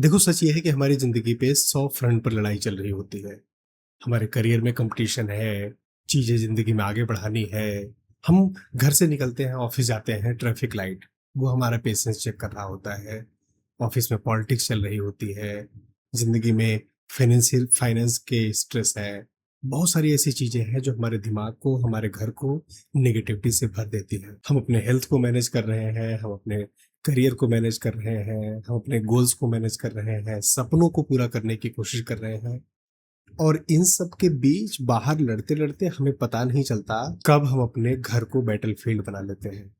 देखो, सच ये है कि हमारी ज़िंदगी पे 100 फ्रंट पर लड़ाई चल रही होती है। हमारे करियर में कॉम्पिटिशन है, चीज़ें ज़िंदगी में आगे बढ़ानी है। हम घर से निकलते हैं, ऑफ़िस जाते हैं, ट्रैफ़िक लाइट, वो हमारा पेशेंस चेक कर रहा होता है। ऑफ़िस में पॉलिटिक्स चल रही होती है। ज़िंदगी में फाइनेंस के स्ट्रेस है। बहुत सारी ऐसी चीज़ें हैं जो हमारे दिमाग को, हमारे घर को नेगेटिविटी से भर देती हैं। हम अपने हेल्थ को मैनेज कर रहे हैं, हम अपने करियर को मैनेज कर रहे हैं, हम अपने गोल्स को मैनेज कर रहे हैं, सपनों को पूरा करने की कोशिश कर रहे हैं। और इन सब के बीच बाहर लड़ते-लड़ते हमें पता नहीं चलता कब हम अपने घर को बैटलफील्ड बना लेते हैं।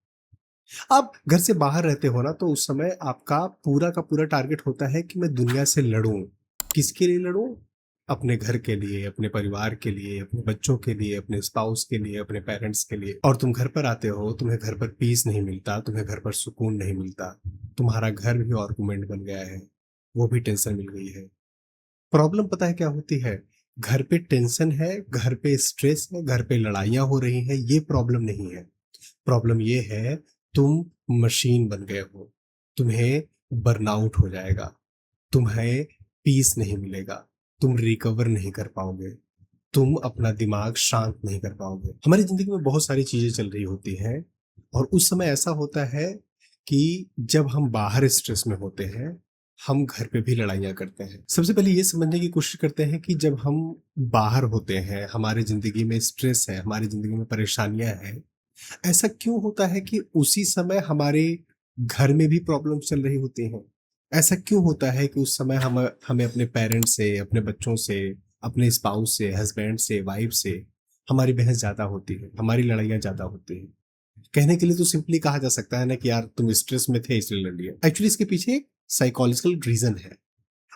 आप घर से बाहर रहते हो ना, तो उस समय आपका पूरा का पूरा टारगेट होता है कि मैं दुनिया से लड़ूं। किसके लिए लड़ूं? अपने घर के लिए, अपने परिवार के लिए, अपने बच्चों के लिए, अपने स्पाउस के लिए, अपने पेरेंट्स के लिए। और तुम घर पर आते हो, तुम्हें घर पर पीस नहीं मिलता, तुम्हें घर पर सुकून नहीं मिलता। तुम्हारा घर भी आर्गुमेंट बन गया है, वो भी टेंशन मिल गई है। प्रॉब्लम पता है क्या होती है? घर पे टेंशन है, घर पे स्ट्रेस है, घर पे लड़ाइयाँ हो रही हैं, ये प्रॉब्लम नहीं है। प्रॉब्लम ये है, तुम मशीन बन गए हो। तुम्हें बर्नआउट हो जाएगा, तुम्हें पीस नहीं मिलेगा, तुम रिकवर नहीं कर पाओगे, तुम अपना दिमाग शांत नहीं कर पाओगे। हमारी ज़िंदगी में बहुत सारी चीज़ें चल रही होती हैं और उस समय ऐसा होता है कि जब हम बाहर स्ट्रेस में होते हैं, हम घर पे भी लड़ाइयाँ करते हैं। सबसे पहले ये समझने की कोशिश करते हैं कि जब हम बाहर होते हैं, हमारी ज़िंदगी में स्ट्रेस है, हमारी ज़िंदगी में परेशानियाँ हैं, ऐसा क्यों होता है कि उसी समय हमारे घर में भी प्रॉब्लम्स चल रही होती हैं? ऐसा क्यों होता है कि उस समय हम हमें अपने पेरेंट्स से, अपने बच्चों से, अपने स्पाउस से, हस्बैंड से, वाइफ से हमारी बहस ज़्यादा होती है, हमारी लड़ाइयाँ ज़्यादा होती हैं। कहने के लिए तो सिंपली कहा जा सकता है ना कि यार तुम स्ट्रेस में थे इसलिए लड़ लिए। एक्चुअली इसके पीछे एक साइकोलॉजिकल रीज़न है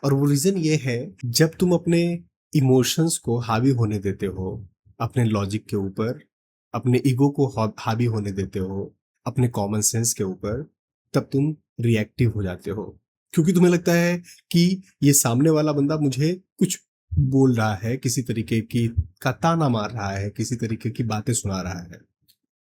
और वो रीज़न ये है, जब तुम अपने इमोशंस को हावी होने देते हो, अपने लॉजिक के ऊपर, अपने ईगो को हावी होने देते हो, अपने कॉमन सेंस के ऊपर, तब तुम रिएक्टिव हो जाते हो। क्योंकि तुम्हें लगता है कि ये सामने वाला बंदा मुझे कुछ बोल रहा है, किसी तरीके की का ताना मार रहा है, किसी तरीके की बातें सुना रहा है।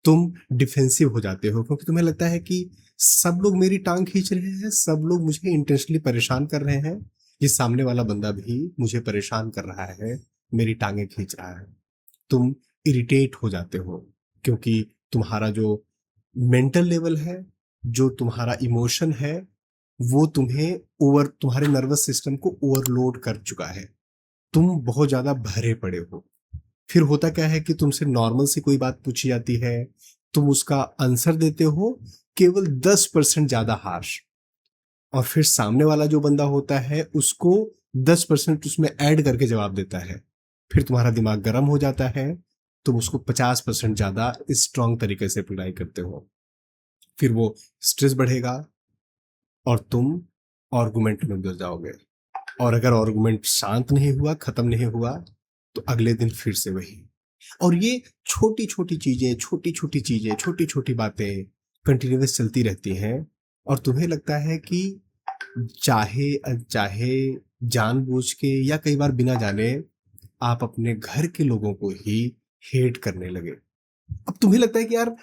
तुम डिफेंसिव हो जाते हो क्योंकि तुम्हें लगता है कि सब लोग मेरी टांग खींच रहे हैं, सब लोग मुझे इंटेंशनली परेशान कर रहे हैं, ये सामने वाला बंदा भी मुझे परेशान कर रहा है, मेरी टांगें खींच रहा है। तुम इरिटेट हो जाते हो क्योंकि तुम्हारा जो मेंटल लेवल है, जो तुम्हारा इमोशन है, वो तुम्हारे नर्वस सिस्टम को ओवरलोड कर चुका है। तुम बहुत ज़्यादा भरे पड़े हो। फिर होता क्या है कि तुमसे नॉर्मल सी कोई बात पूछी जाती है, तुम उसका आंसर देते हो केवल 10% ज़्यादा हार्श, और फिर सामने वाला जो बंदा होता है उसको 10% उसमें ऐड करके जवाब देता है। फिर तुम्हारा दिमाग गर्म हो जाता है, तुम उसको 50% ज़्यादा स्ट्रॉन्ग तरीके से रिप्लाई करते हो। फिर वो स्ट्रेस बढ़ेगा और तुम आर्गुमेंट में घुस जाओगे। और अगर आर्गुमेंट शांत नहीं हुआ, खत्म नहीं हुआ, तो अगले दिन फिर से वही। और ये छोटी-छोटी चीज़ें, छोटी-छोटी चीज़ें, छोटी-छोटी बातें कंटिन्यूअस चलती रहती हैं और तुम्हें लगता है कि चाहे अनचाहे, जानबूझ के या कई बार बिना जाने, आप अपने घर के लोगों को ही हेट करने लगे। अब तुम्हें लगता है कि यार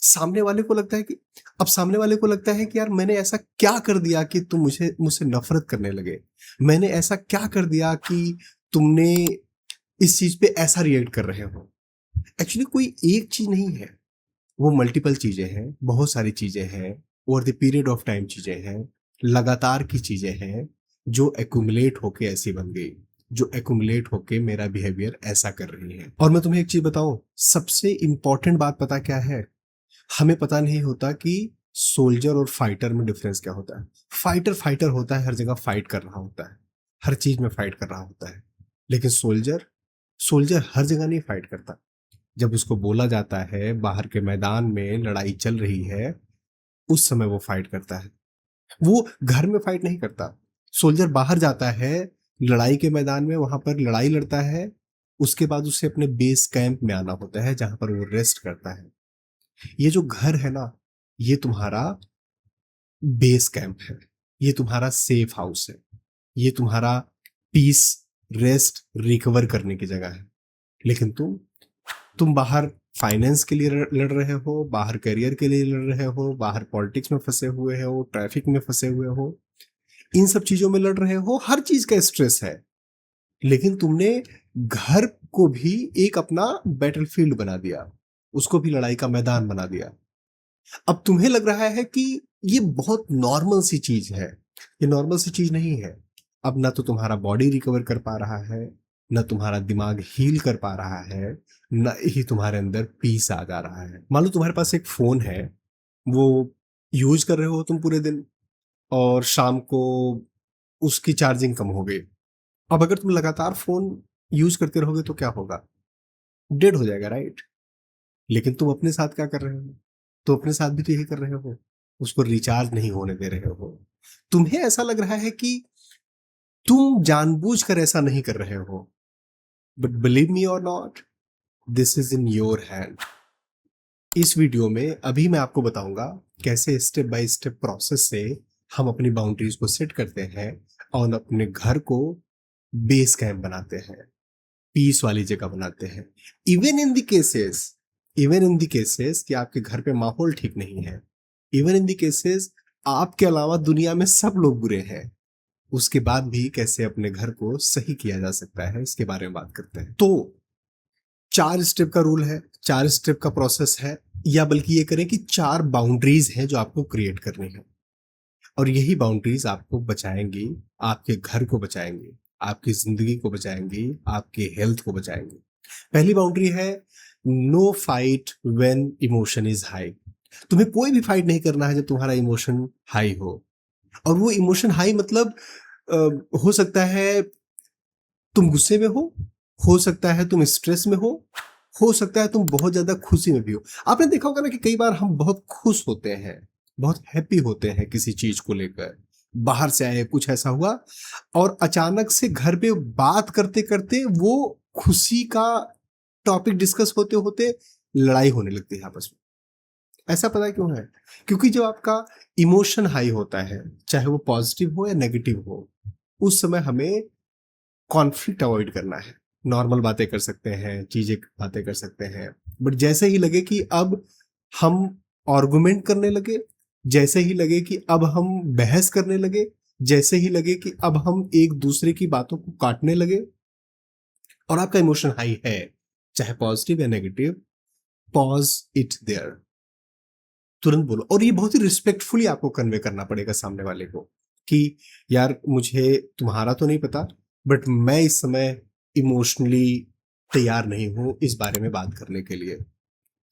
सामने वाले को लगता है कि अब सामने वाले को लगता है कि यार मैंने ऐसा क्या कर दिया कि तुम मुझसे नफ़रत करने लगे? मैंने ऐसा क्या कर दिया कि तुमने इस चीज़ पे ऐसा रिएक्ट कर रहे हो? एक्चुअली कोई एक चीज़ नहीं है, वो मल्टीपल चीज़ें हैं, बहुत सारी चीज़ें हैं, over the period of time चीज़ें हैं, लगातार की चीज़ें हैं, जो एक्युमुलेट होके ऐसी बन गई, जो एक्युमुलेट होके मेरा बिहेवियर ऐसा कर रही है। और मैं तुम्हें एक चीज़ बताऊँ, सबसे इम्पोर्टेंट बात पता क्या है? हमें पता नहीं होता कि सोल्जर और फाइटर में डिफरेंस क्या होता है। फाइटर फाइटर होता है, हर जगह फाइट कर रहा होता है, हर चीज में फाइट कर रहा होता है। लेकिन सोल्जर सोल्जर हर जगह नहीं फाइट करता। जब उसको बोला जाता है बाहर के मैदान में लड़ाई चल रही है, उस समय वो फाइट करता है। वो घर में फाइट नहीं करता। सोल्जर बाहर जाता है, लड़ाई के मैदान में, वहां पर लड़ाई लड़ता है, उसके बाद उसे अपने बेस कैंप में आना होता है जहां पर वो रेस्ट करता है। ये जो घर है ना, ये तुम्हारा बेस कैंप है, ये तुम्हारा सेफ हाउस है, ये तुम्हारा पीस, रेस्ट, रिकवर करने की जगह है। लेकिन तुम बाहर फाइनेंस के लिए लड़ रहे हो, बाहर करियर के लिए लड़ रहे हो, बाहर पॉलिटिक्स में फंसे हुए हो, ट्रैफिक में फंसे हुए हो। इन सब चीजों में लड़ रहे हो, हर चीज का स्ट्रेस है, लेकिन तुमने घर को भी एक अपना बैटलफील्ड बना दिया, उसको भी लड़ाई का मैदान बना दिया। अब तुम्हें लग रहा है कि ये बहुत नॉर्मल सी चीज है, ये नॉर्मल सी चीज नहीं है। अब ना तो तुम्हारा बॉडी रिकवर कर पा रहा है, ना तुम्हारा दिमाग हील कर पा रहा है, ना ही तुम्हारे अंदर पीस आ जा रहा है। मान लो तुम्हारे पास एक फोन है, वो यूज कर रहे हो तुम पूरे दिन, और शाम को उसकी चार्जिंग कम हो गई। अब अगर तुम लगातार फोन यूज करते रहोगे तो क्या होगा? डेड हो जाएगा, राइट? लेकिन तुम अपने साथ क्या कर रहे हो? तो अपने साथ भी तो यही कर रहे हो, उसको रिचार्ज नहीं होने दे रहे हो। तुम्हें ऐसा लग रहा है कि तुम जानबूझकर ऐसा नहीं कर रहे हो, बट बिलीव मी और not, this is in your hand. इस वीडियो में अभी मैं आपको बताऊंगा कैसे स्टेप बाय स्टेप प्रोसेस से हम अपनी बाउंड्रीज को सेट करते हैं और अपने घर को बेस कैंप बनाते हैं, पीस वाली जगह बनाते हैं। Even in the cases, even in the cases कि आपके घर पे माहौल ठीक नहीं है, इवन इन द केसेस आपके अलावा दुनिया में सब लोग बुरे हैं, उसके बाद भी कैसे अपने घर को सही किया जा सकता है, इसके बारे में बात करते हैं। तो 4 स्टेप का रूल है, 4 स्टेप का प्रोसेस है, या बल्कि ये करें कि 4 बाउंड्रीज हैं जो आपको क्रिएट करनी है, और यही बाउंड्रीज आपको बचाएंगी, आपके घर को बचाएंगी, आपकी जिंदगी को बचाएंगी, आपके हेल्थ को बचाएंगी। पहली बाउंड्री है no fight when emotion is high. तुम्हें कोई भी फाइट नहीं करना है जब तुम्हारा इमोशन हाई हो। और वो इमोशन हाई मतलब हो सकता है तुम गुस्से में हो सकता है तुम स्ट्रेस में हो सकता है तुम बहुत ज्यादा खुशी में भी हो। आपने देखा होगा ना कि कई बार हम बहुत खुश होते हैं, बहुत हैप्पी होते हैं किसी चीज को लेकर, बाहर से आए, कुछ ऐसा हुआ, और अचानक से घर पे बात करते करते वो खुशी का टॉपिक डिस्कस होते होते लड़ाई होने लगती है आपस में। ऐसा पता है क्यों है? क्योंकि जब आपका इमोशन हाई होता है, चाहे वो पॉजिटिव हो या नेगेटिव हो, उस समय हमें कॉन्फ्लिक्ट अवॉइड करना है। नॉर्मल बातें कर सकते हैं, चीजें बातें कर सकते हैं, बट जैसे ही लगे कि अब हम आर्गुमेंट करने लगे, जैसे ही लगे कि अब हम बहस करने लगे, जैसे ही लगे कि अब हम एक दूसरे की बातों को काटने लगे, और आपका इमोशन हाई है, चाहे पॉजिटिव या नेगेटिव, पॉज इट देयर, तुरंत बोलो। और ये बहुत ही रिस्पेक्टफुली आपको कन्वे करना पड़ेगा सामने वाले को कि यार मुझे तुम्हारा तो नहीं पता, बट मैं इस समय इमोशनली तैयार नहीं हूं इस बारे में बात करने के लिए।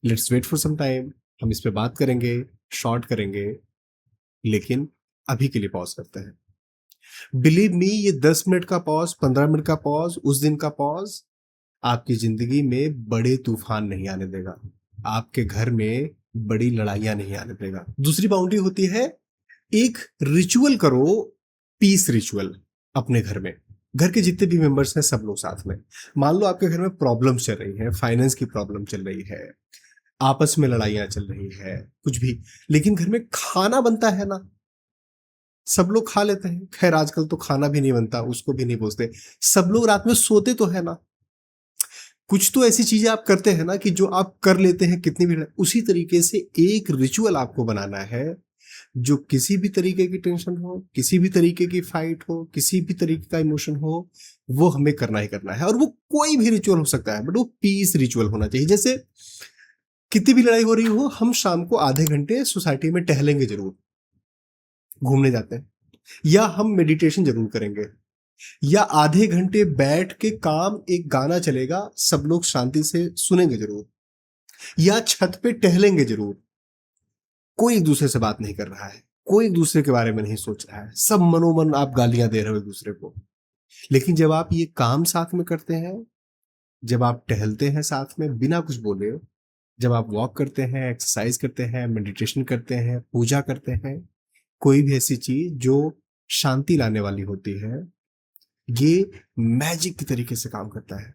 Let's wait for some time, हम इस पे बात करेंगे, शॉर्ट करेंगे, लेकिन अभी के लिए पॉज करते हैं। बिलीव मी, ये 10 मिनट का पॉज, 15 मिनट का पॉज, उस दिन का पॉज आपकी जिंदगी में बड़े तूफान नहीं आने देगा, आपके घर में बड़ी लड़ाइयां नहीं आने देगा। दूसरी बाउंड्री होती है एक रिचुअल करो, पीस रिचुअल अपने घर में। घर के जितने भी मेंबर्स हैं सब लोग साथ में। मान लो आपके घर में प्रॉब्लम चल रही है, फाइनेंस की प्रॉब्लम चल रही है, आपस में लड़ाइयां चल रही है, कुछ भी, लेकिन घर में खाना बनता है ना, सब लोग खा लेते हैं। खैर आजकल तो खाना भी नहीं बनता, उसको भी नहीं बोलते। सब लोग रात में सोते तो है ना, कुछ तो ऐसी चीजें आप करते हैं ना कि जो आप कर लेते हैं कितनी भी। उसी तरीके से एक रिचुअल आपको बनाना है जो किसी भी तरीके की टेंशन हो, किसी भी तरीके की फाइट हो, किसी भी तरीके का इमोशन हो, वो हमें करना ही करना है। और वो कोई भी रिचुअल हो सकता है, बट वो पीस रिचुअल होना चाहिए। जैसे कितनी भी लड़ाई हो रही हो, हम शाम को आधे घंटे सोसाइटी में टहलेंगे जरूर, घूमने जाते हैं, या हम मेडिटेशन जरूर करेंगे, या आधे घंटे बैठ के काम, एक गाना चलेगा, सब लोग शांति से सुनेंगे जरूर, या छत पे टहलेंगे जरूर। कोई एक दूसरे से बात नहीं कर रहा है, कोई एक दूसरे के बारे में नहीं सोच रहा है, सब मनोमन आप गालियां दे रहे हो एक दूसरे को। लेकिन जब आप ये काम साथ में करते हैं, जब आप टहलते हैं साथ में बिना कुछ बोले, जब आप वॉक करते हैं, एक्सरसाइज करते हैं, मेडिटेशन करते हैं, पूजा करते हैं, कोई भी ऐसी चीज जो शांति लाने वाली होती है, ये मैजिक की तरीके से काम करता है।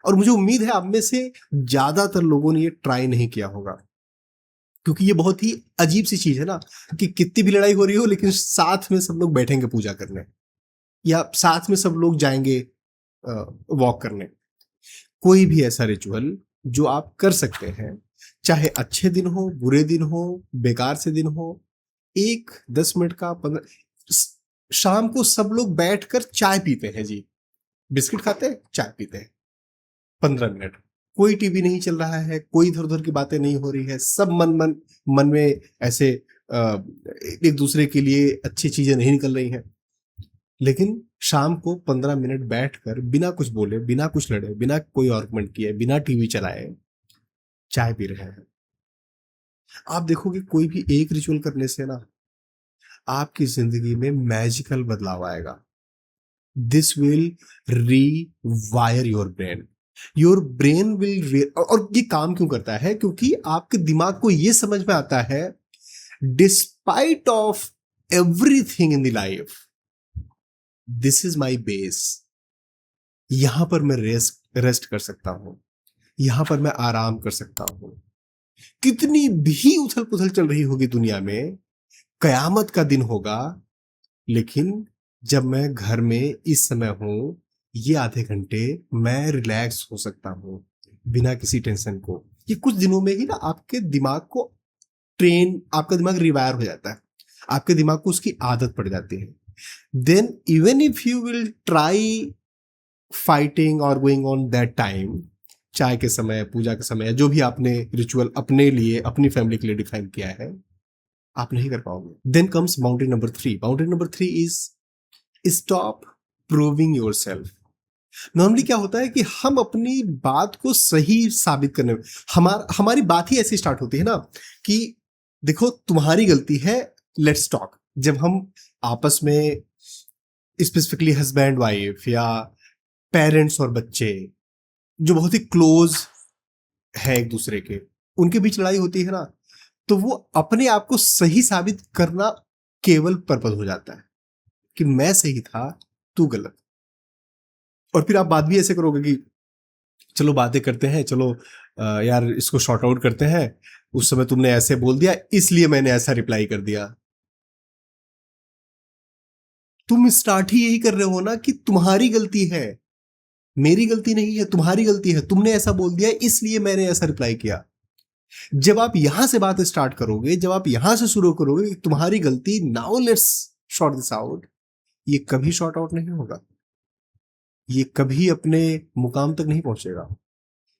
और मुझे उम्मीद है आप में से ज्यादातर लोगों ने ये ट्राई नहीं किया होगा, क्योंकि ये बहुत ही अजीब सी चीज है ना कि कितनी भी लड़ाई हो रही हो लेकिन साथ में सब लोग बैठेंगे पूजा करने, या साथ में सब लोग जाएंगे वॉक करने। कोई भी ऐसा रिचुअल जो आप कर सकते हैं, चाहे अच्छे दिन हो, बुरे दिन हो, बेकार से दिन हो, एक 10 मिनट का 15, शाम को सब लोग बैठकर चाय पीते हैं जी, बिस्किट खाते हैं, चाय पीते हैं, 15 मिनट, कोई टीवी नहीं चल रहा है, कोई इधर उधर की बातें नहीं हो रही है, सब मन में ऐसे एक दूसरे के लिए अच्छी चीजें नहीं निकल रही हैं, लेकिन शाम को 15 मिनट बैठकर बिना कुछ बोले, बिना कुछ लड़े, बिना कोई आर्गुमेंट किए, बिना टीवी चलाए चाय पी रहे हैं। आप देखोगे कोई भी एक रिचुअल करने से ना आपकी जिंदगी में मैजिकल बदलाव आएगा। This will रीवायर your brain, your brain will, और ये काम क्यों करता है? क्योंकि आपके दिमाग को ये समझ में आता है, despite of everything in the life, this is my base, यहां पर मैं रेस्ट कर सकता हूं, यहां पर मैं आराम कर सकता हूं। कितनी भी उथल पुथल चल रही होगी दुनिया में, कयामत का दिन होगा, लेकिन जब मैं घर में इस समय हूं, ये आधे घंटे मैं रिलैक्स हो सकता हूं बिना किसी टेंशन को। ये कुछ दिनों में ही ना आपके दिमाग को आपका दिमाग रिवायर हो जाता है, आपके दिमाग को उसकी आदत पड़ जाती है। Then even if you will try fighting और गोइंग ऑन दैट टाइम, चाय के समय, पूजा के समय, जो भी आपने रिचुअल अपने लिए, अपनी फैमिली के लिए डिफाइन किया है, आप नहीं कर पाओगे। Then comes boundary number 3। Boundary number 3 is stop proving yourself. Normally क्या होता है कि हम अपनी बात को सही साबित करने में, हमारी बात ही ऐसी स्टार्ट होती है ना कि देखो तुम्हारी गलती है, लेट्स टॉक। जब हम आपस में, स्पेसिफिकली हस्बैंड वाइफ या पेरेंट्स और बच्चे जो बहुत ही क्लोज है एक दूसरे के, उनके बीच लड़ाई होती है ना, तो वो अपने आप को सही साबित करना केवल पर्पस हो जाता है कि मैं सही था, तू गलत। और फिर आप बात भी ऐसे करोगे कि चलो बातें करते हैं, चलो यार इसको शॉर्ट आउट करते हैं, उस समय तुमने ऐसे बोल दिया इसलिए मैंने ऐसा रिप्लाई कर दिया। तुम स्टार्ट ही यही कर रहे हो ना कि तुम्हारी गलती है, मेरी गलती नहीं है, तुम्हारी गलती है, तुमने ऐसा बोल दिया इसलिए मैंने ऐसा रिप्लाई किया। जब आप यहां से बात स्टार्ट करोगे, जब आप यहां से शुरू करोगे कि तुम्हारी गलती, now let's short this out, ये कभी शॉर्ट आउट नहीं होगा, ये कभी अपने मुकाम तक नहीं पहुंचेगा,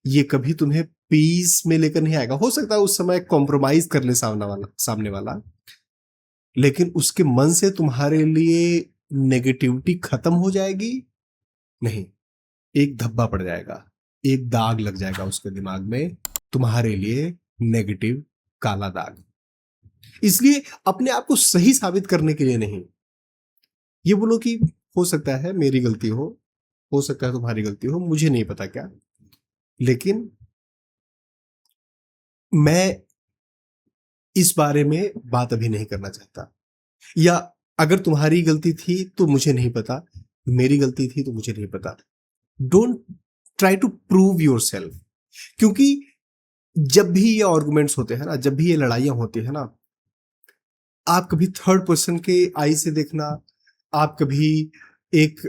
ये कभी तुम्हें पीस में लेकर नहीं आएगा। हो सकता है उस समय कॉम्प्रोमाइज कर ले सामने वाला, लेकिन उसके मन से तुम्हारे लिए नेगेटिविटी खत्म हो जाएगी नहीं, एक धब्बा पड़ जाएगा, एक दाग लग जाएगा उसके दिमाग में, तुम्हारे लिए नेगेटिव काला दाग। इसलिए अपने आप को सही साबित करने के लिए नहीं, ये बोलो कि हो सकता है मेरी गलती हो सकता है तुम्हारी गलती हो, मुझे नहीं पता क्या, लेकिन मैं इस बारे में बात अभी नहीं करना चाहता। या अगर तुम्हारी गलती थी तो मुझे नहीं पता, मेरी गलती थी तो मुझे नहीं पता। Don't try to prove yourself, क्योंकि जब भी ये आर्गुमेंट्स होते हैं ना, जब भी ये लड़ाइयां होती है ना, आप कभी थर्ड पर्सन के आई से देखना, आप कभी एक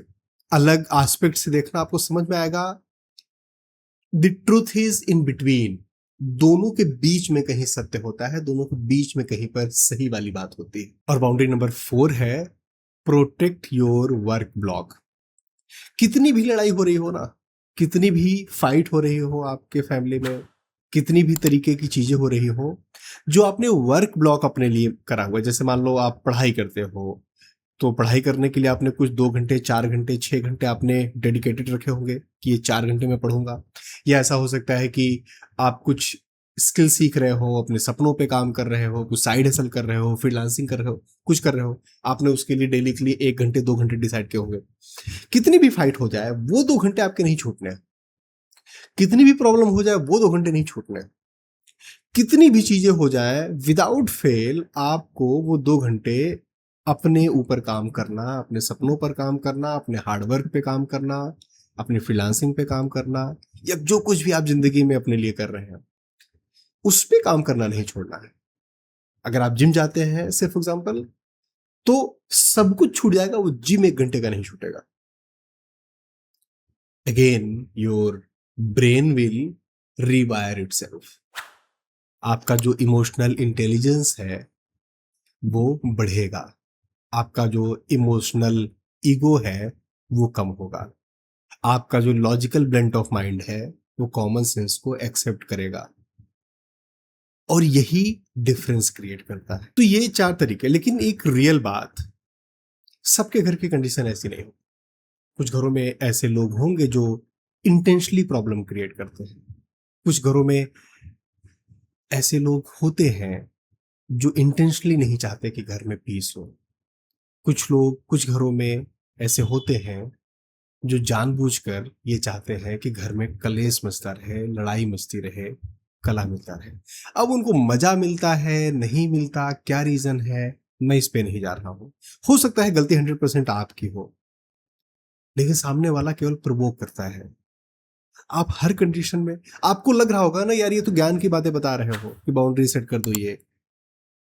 अलग एस्पेक्ट से देखना, आपको समझ में आएगा the truth is in between. दोनों के बीच में कहीं सत्य होता है, दोनों के बीच में कहीं पर सही वाली बात होती है। और बाउंड्री नंबर 4 है प्रोटेक्ट योर वर्क ब्लॉक। कितनी भी लड़ाई हो रही हो ना, कितनी भी फाइट हो रही हो आपके फैमिली में, कितनी भी तरीके की चीजें हो रही हो, जो आपने वर्क ब्लॉक अपने लिए करा हुआ है, जैसे मान लो आप पढ़ाई करते हो, तो पढ़ाई करने के लिए आपने कुछ 2 घंटे, 4 घंटे, 6 घंटे आपने डेडिकेटेड रखे होंगे कि ये 4 घंटे में पढ़ूंगा। या ऐसा हो सकता है कि आप कुछ स्किल सीख रहे हो, अपने सपनों पे काम कर रहे हो, कुछ साइड हसल कर रहे हो, फ्रीलांसिंग कर रहे हो, कुछ कर रहे हो, आपने उसके लिए डेली के लिए 1 घंटे, 2 घंटे डिसाइड किए होंगे। कितनी भी फाइट हो जाए वो 2 घंटे आपके नहीं छूटने, कितनी भी प्रॉब्लम हो जाए वो 2 घंटे नहीं छूटने, कितनी भी चीजें हो जाए विदाउट फेल आपको वो 2 घंटे अपने ऊपर काम करना, अपने सपनों पर काम करना, अपने हार्डवर्क पे काम करना, अपने फ्रीलांसिंग पे काम करना, या जो कुछ भी आप जिंदगी में अपने लिए कर रहे हैं उस पे काम करना नहीं छोड़ना है। अगर आप जिम जाते हैं सिर्फ एग्जांपल, तो सब कुछ छूट जाएगा, वो जिम 1 घंटे का नहीं छूटेगा। Again your brain will रीवायर itself, आपका जो इमोशनल इंटेलिजेंस है वो बढ़ेगा, आपका जो इमोशनल ईगो है वो कम होगा, आपका जो लॉजिकल ब्लेंड ऑफ माइंड है वो कॉमन सेंस को एक्सेप्ट करेगा, और यही डिफरेंस क्रिएट करता है। तो ये 4 तरीके, लेकिन एक रियल बात, सबके घर की कंडीशन ऐसी नहीं हो। कुछ घरों में ऐसे लोग होंगे जो इंटेंशनली प्रॉब्लम क्रिएट करते हैं, कुछ घरों में ऐसे लोग होते हैं जो इंटेंशनली नहीं चाहते कि घर में पीस हो, कुछ लोग कुछ घरों में ऐसे होते हैं जो जानबूझकर ये चाहते हैं कि घर में कलेश मचता रहे, लड़ाई मचती रहे, कला मिलता रहे। अब उनको मजा मिलता है नहीं मिलता, क्या रीजन है, मैं इस पे नहीं जा रहा हूं। हो सकता है गलती 100% आपकी हो, लेकिन सामने वाला केवल प्रवोक करता है। आप हर कंडीशन में, आपको लग रहा होगा ना यार ये तो ज्ञान की बातें बता रहे हो कि बाउंड्री सेट कर दो,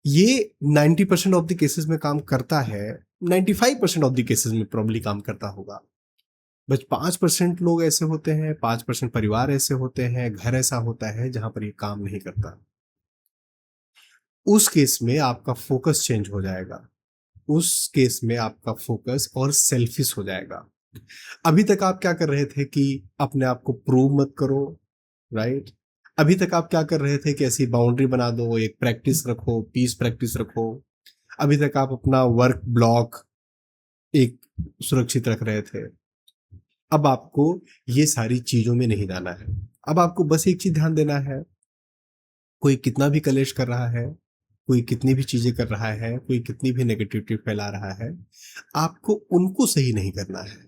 ये 90% ऑफ द केसेस में काम करता है, 95% ऑफ द केसेस में प्रॉब्ली काम करता होगा। बस 5% लोग ऐसे होते हैं, 5% परिवार ऐसे होते हैं, घर ऐसा होता है जहां पर ये काम नहीं करता। उस केस में आपका फोकस चेंज हो जाएगा, उस केस में आपका फोकस और सेल्फिश हो जाएगा। अभी तक आप क्या कर रहे थे कि अपने आप को प्रूव मत करो, राइट? अभी तक आप क्या कर रहे थे कि ऐसी बाउंड्री बना दो, एक प्रैक्टिस रखो, पीस प्रैक्टिस रखो। अभी तक आप अपना वर्क ब्लॉक एक सुरक्षित रख रहे थे। अब आपको ये सारी चीजों में नहीं जाना है। अब आपको बस एक चीज ध्यान देना है, कोई कितना भी कलेश कर रहा है, कोई कितनी भी चीजें कर रहा है, कोई कितनी भी नेगेटिविटी फैला रहा है, आपको उनको सही नहीं करना है,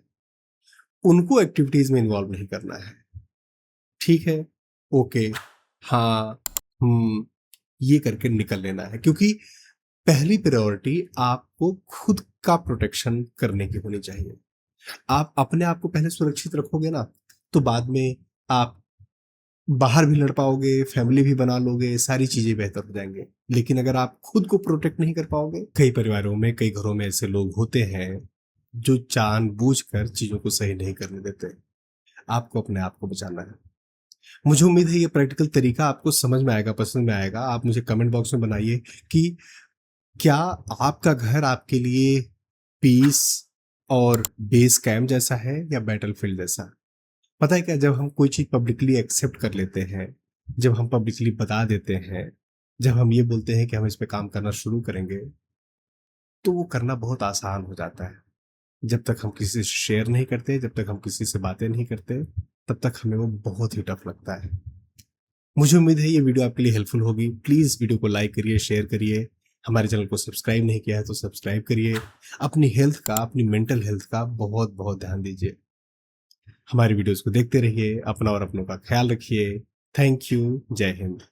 उनको एक्टिविटीज में इन्वॉल्व नहीं करना है। ठीक है, ओके, हाँ, ये करके निकल लेना है, क्योंकि पहली प्रायोरिटी आपको खुद का प्रोटेक्शन करने की होनी चाहिए। आप अपने आप को पहले सुरक्षित रखोगे ना, तो बाद में आप बाहर भी लड़ पाओगे, फैमिली भी बना लोगे, सारी चीजें बेहतर हो जाएंगे। लेकिन अगर आप खुद को प्रोटेक्ट नहीं कर पाओगे, कई परिवारों में, कई घरों में ऐसे लोग होते हैं जो जानबूझकर चीजों को सही नहीं करने देते। आपको अपने आप को बचाना है। मुझे उम्मीद है ये प्रैक्टिकल तरीका आपको समझ में आएगा, पसंद में आएगा। आप मुझे कमेंट बॉक्स में बनाइए कि क्या आपका घर आपके लिए पीस और बेस कैंप जैसा है या बैटलफील्ड जैसा। पता है क्या, जब हम कोई चीज पब्लिकली एक्सेप्ट कर लेते हैं, जब हम पब्लिकली बता देते हैं, जब हम ये बोलते हैं कि हम इस पे काम करना शुरू करेंगे, तो वो करना बहुत आसान हो जाता है। जब तक हम किसी से शेयर नहीं करते, जब तक हम किसी से बातें नहीं करते, तब तक हमें वो बहुत ही टफ लगता है। मुझे उम्मीद है ये वीडियो आपके लिए हेल्पफुल होगी। प्लीज वीडियो को लाइक करिए, शेयर करिए। हमारे चैनल को सब्सक्राइब नहीं किया है तो सब्सक्राइब करिए। अपनी हेल्थ का, अपनी मेंटल हेल्थ का बहुत बहुत ध्यान दीजिए। हमारी वीडियोस को देखते रहिए, अपना और अपनों का ख्याल रखिए। Thank you. जय हिंद।